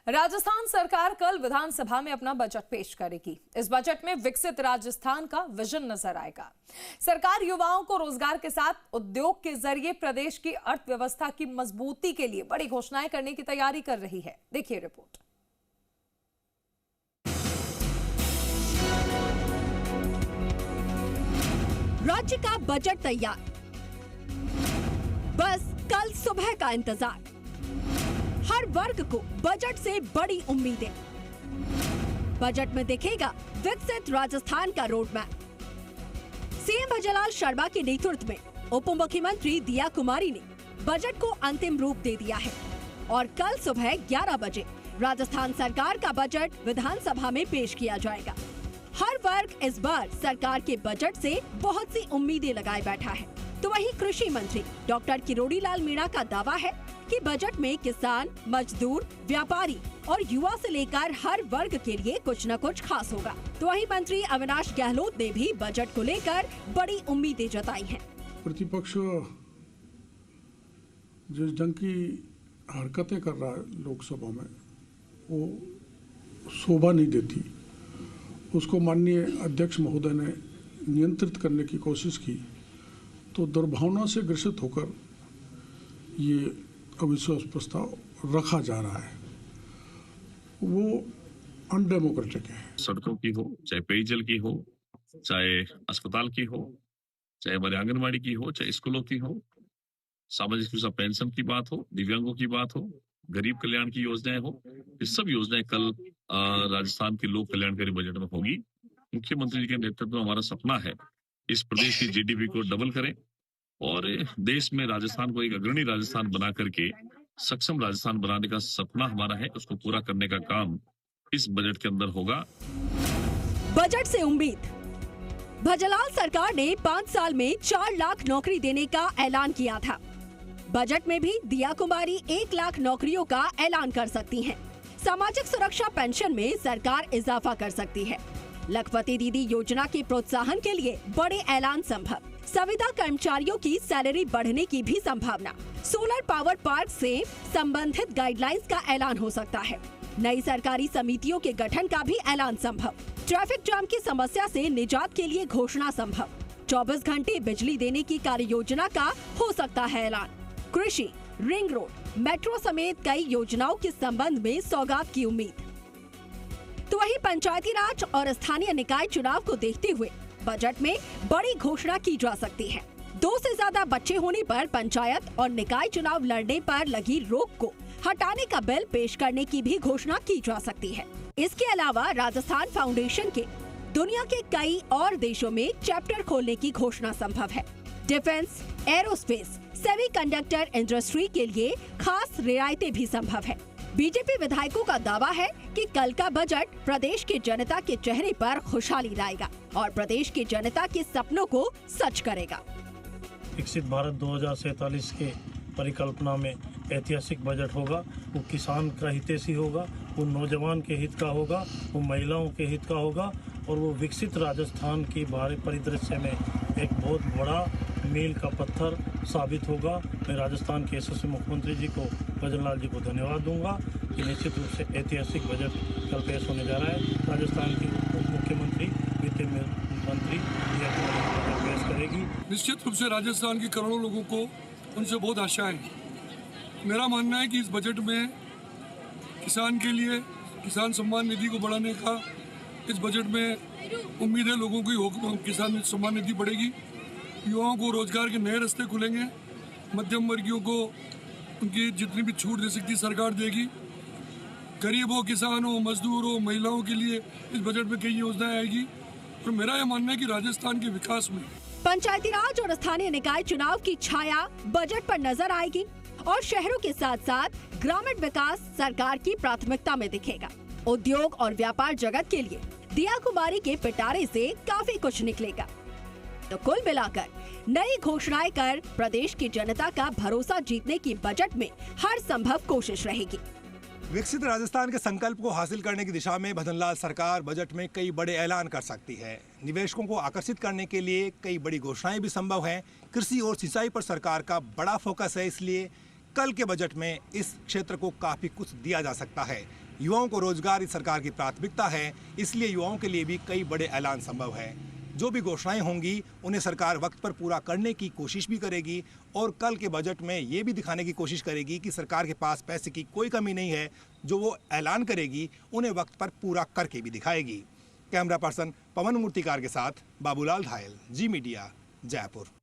राजस्थान सरकार कल विधानसभा में अपना बजट पेश करेगी। इस बजट में विकसित राजस्थान का विजन नजर आएगा। सरकार युवाओं को रोजगार के साथ उद्योग के जरिए प्रदेश की अर्थव्यवस्था की मजबूती के लिए बड़ी घोषणाएं करने की तैयारी कर रही है। देखिए रिपोर्ट। राज्य का बजट तैयार, बस कल सुबह का इंतजार। हर वर्ग को बजट से बड़ी उम्मीदें। बजट में दिखेगा विकसित राजस्थान का road map. CM Bhajanlal Sharma के नेतृत्व में उप मुख्यमंत्री दिया कुमारी ने बजट को अंतिम रूप दे दिया है और कल सुबह 11 बजे राजस्थान सरकार का बजट विधानसभा में पेश किया जाएगा। हर वर्ग इस बार सरकार के बजट से बहुत सी उम्मीदें लगाए बैठा है। तो वहीं कृषि मंत्री डॉक्टर किरोड़ी लाल मीणा का दावा है कि बजट में किसान, मजदूर, व्यापारी और युवा से लेकर हर वर्ग के लिए कुछ न कुछ खास होगा। तो वहीं मंत्री अविनाश गहलोत ने भी बजट को लेकर बड़ी उम्मीदें जताई हैं। प्रतिपक्ष जिस ढंग की हरकतें कर रहा है लोकसभा में, वो शोभा नहीं देती। उसको माननीय अध्यक्ष महोदय ने नियंत्रित करने की कोशिश की, तो दुर्भावना से ग्रसित होकर ये अविश्वास प्रस्ताव रखा जा रहा है। वो अनडेमोक्रेटिक है। सड़कों की हो, चाहे पेयजल की हो, चाहे अस्पताल की हो, चाहे हमारे आंगनबाड़ी की हो, चाहे स्कूलों की हो, सामाजिक सुरक्षा पेंशन की बात हो, दिव्यांगों की बात हो, गरीब कल्याण की योजनाएं हो, ये सब योजनाएं कल राजस्थान के लोक कल्याणकारी बजट में होगी। मुख्यमंत्री जी के नेतृत्व में हमारा सपना है इस प्रदेश की जीडीपी को डबल करें और देश में राजस्थान को एक अग्रणी राजस्थान बना करके सक्षम राजस्थान बनाने का सपना हमारा है। उसको पूरा करने का काम इस बजट के अंदर होगा। बजट से उम्मीद। भजनलाल सरकार ने 5 साल में 4 लाख नौकरी देने का ऐलान किया था। बजट में भी दिया कुमारी 1 लाख नौकरियों का ऐलान कर सकती हैं। सामाजिक सुरक्षा पेंशन में सरकार इजाफा कर सकती है। लखपति दीदी योजना के प्रोत्साहन के लिए बड़े ऐलान संभव। संविदा कर्मचारियों की सैलरी बढ़ने की भी संभावना। सोलर पावर पार्क से संबंधित गाइडलाइंस का ऐलान हो सकता है। नई सरकारी समितियों के गठन का भी ऐलान संभव। ट्रैफिक जाम की समस्या से निजात के लिए घोषणा संभव। 24 घंटे बिजली देने की कार्य योजना का हो सकता है ऐलान। कृषि, रिंग रोड, मेट्रो समेत कई योजनाओं के संबंध में सौगात की उम्मीद। तो वहीं पंचायती राज और स्थानीय निकाय चुनाव को देखते हुए बजट में बड़ी घोषणा की जा सकती है। 2 से ज्यादा बच्चे होने पर पंचायत और निकाय चुनाव लड़ने पर लगी रोक को हटाने का बिल पेश करने की भी घोषणा की जा सकती है। इसके अलावा राजस्थान फाउंडेशन के दुनिया के कई और देशों में चैप्टर खोलने की घोषणा संभव है। डिफेंस, एरोस्पेस, सेमीकंडक्टर इंडस्ट्री के लिए खास रियायतें भी संभव है। बीजेपी विधायकों का दावा है कि कल का बजट प्रदेश के जनता के चेहरे पर खुशहाली लाएगा और प्रदेश की जनता के सपनों को सच करेगा। विकसित भारत 2047 के परिकल्पना में ऐतिहासिक बजट होगा। वो किसान का हितैषी होगा, वो नौजवान के हित का होगा, वो महिलाओं के हित का होगा और वो विकसित राजस्थान की बाहरी परिदृश्य में एक बहुत बड़ा मील का पत्थर साबित होगा। मैं राजस्थान के यशस्वी मुख्यमंत्री जी को, भजनलाल जी को धन्यवाद दूंगा कि निश्चित रूप से ऐतिहासिक बजट कल पेश होने जा रहा है। राजस्थान की उप मुख्यमंत्री, वित्त मंत्री दिया कुमारी पेश करेगी। निश्चित रूप से राजस्थान के करोड़ों लोगों को उनसे बहुत आशाएं। मेरा मानना है कि इस बजट में किसान के लिए किसान सम्मान निधि को बढ़ाने का इस बजट में उम्मीद है लोगों की किसान सम्मान निधि बढ़ेगी। युवाओं को रोजगार के नए रास्ते खुलेंगे। मध्यम वर्गीयों को उनकी जितनी भी छूट दे सकती सरकार देगी। गरीब हो, किसान हो, मजदूर हो, महिलाओं के लिए इस बजट में कई योजनाएं आएगी और मेरा यह मानना है कि राजस्थान के विकास में पंचायती राज और स्थानीय निकाय चुनाव की छाया बजट पर नजर आएगी और शहरों के साथ साथ ग्रामीण विकास सरकार की प्राथमिकता में दिखेगा। उद्योग और व्यापार जगत के लिए दिया कुमारी के पिटारे से काफी कुछ निकलेगा। तो कुल मिलाकर नई घोषणाएं कर प्रदेश की जनता का भरोसा जीतने की बजट में हर संभव कोशिश रहेगी। विकसित राजस्थान के संकल्प को हासिल करने की दिशा में भजनलाल सरकार बजट में कई बड़े ऐलान कर सकती है। निवेशकों को आकर्षित करने के लिए कई बड़ी घोषणाएं भी संभव हैं। कृषि और सिंचाई पर सरकार का बड़ा फोकस है, इसलिए कल के बजट में इस क्षेत्र को काफी कुछ दिया जा सकता है। युवाओं को रोजगार इस सरकार की प्राथमिकता है, इसलिए युवाओं के लिए भी कई बड़े ऐलान संभव है। जो भी घोषणाएं होंगी उन्हें सरकार वक्त पर पूरा करने की कोशिश भी करेगी और कल के बजट में ये भी दिखाने की कोशिश करेगी कि सरकार के पास पैसे की कोई कमी नहीं है। जो वो ऐलान करेगी उन्हें वक्त पर पूरा करके भी दिखाएगी। कैमरा पर्सन पवन मूर्तिकार के साथ बाबूलाल धायल, जी मीडिया, जयपुर।